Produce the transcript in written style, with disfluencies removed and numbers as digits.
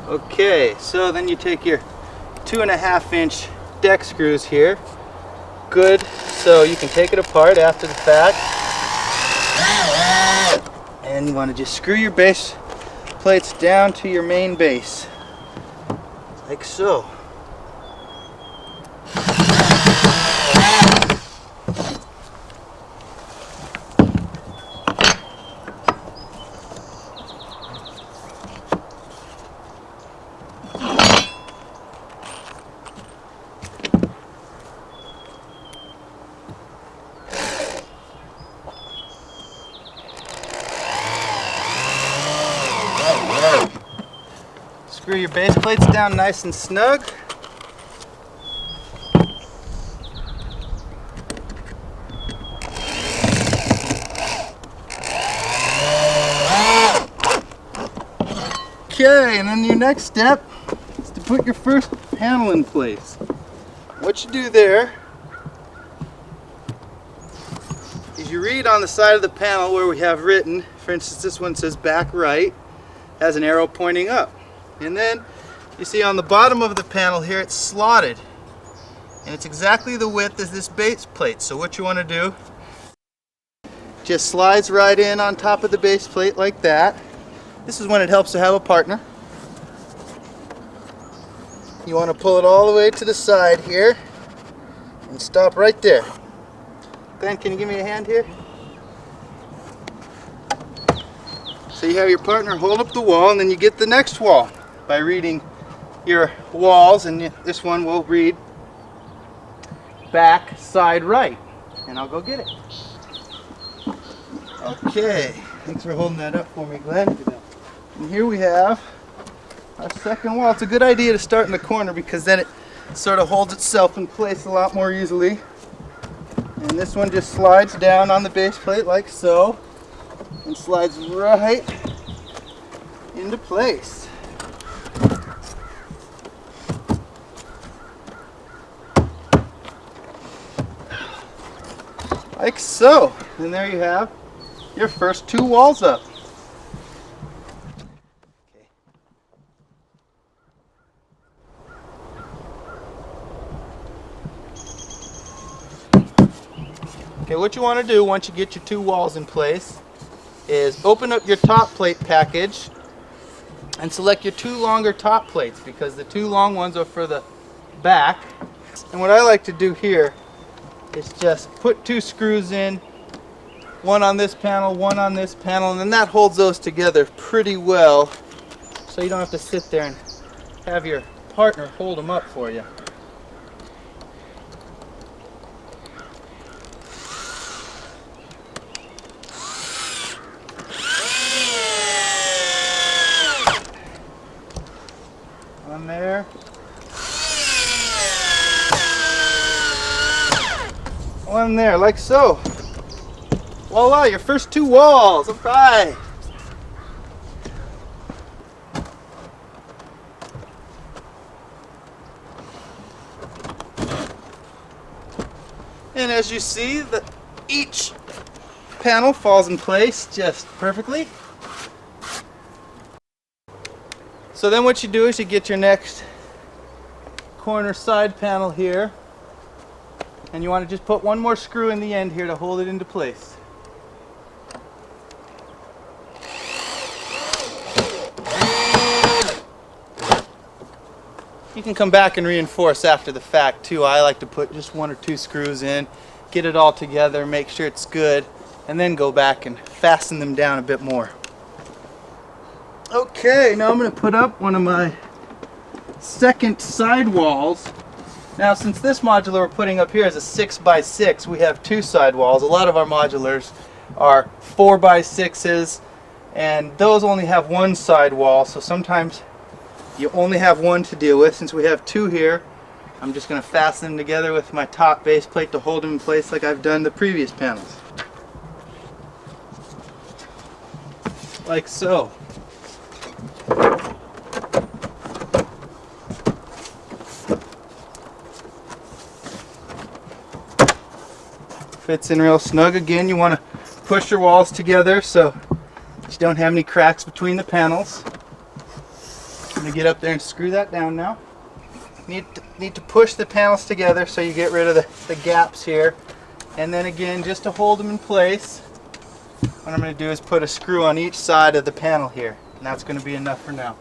Okay, so then you take your 2.5-inch deck screws here. Good, so you can take it apart after the fact. And you want to just screw your base plates down to your main base, like so. Screw your base plates down nice and snug. Okay, and then your next step is to put your first panel in place. What you do there is you read on the side of the panel where we have written, for instance this one says back right, has an arrow pointing up. And then you see on the bottom of the panel here it's slotted, and it's exactly the width as this base plate. So what you want to do, just slides right in on top of the base plate like that. This is when it helps to have a partner. You want to pull it all the way to the side here and stop right there. Glenn, can you give me a hand here? So you have your partner hold up the wall, and then you get the next wall by reading your walls, and this one will read back side right, and I'll go get it. Okay, thanks for holding that up for me, Glenn. And here we have our second wall. It's a good idea to start in the corner because then it sort of holds itself in place a lot more easily. And this one just slides down on the base plate like so and slides right into place. Like so. And there you have your first two walls up. Okay, what you want to do once you get your two walls in place is open up your top plate package and select your two longer top plates, because the two long ones are for the back. And what I like to do here is just put two screws in, one on this panel, one on this panel, and then that holds those together pretty well, so you don't have to sit there and have your partner hold them up for you. One there. One there, like so. Voila, your first two walls. All right. And as you see, each panel falls in place just perfectly. So then what you do is you get your next corner side panel here, and you want to just put one more screw in the end here to hold it into place. You can come back and reinforce after the fact too. I like to put just one or two screws in, get it all together, make sure it's good, and then go back and fasten them down a bit more. Okay, now I'm going to put up one of my second side walls. Now since this modular we're putting up here is a 6x6, we have two side walls. A lot of our modulars are 4x6s, and those only have one side wall, so sometimes you only have one to deal with. Since we have two here, I'm just going to fasten them together with my top base plate to hold them in place like I've done the previous panels. Like so. Fits in real snug. Again, you want to push your walls together so you don't have any cracks between the panels. going to get up there and screw that down now. Need to push the panels together so you get rid of the gaps here. And then again, just to hold them in place, what I'm going to do is put a screw on each side of the panel here. And that's going to be enough for now.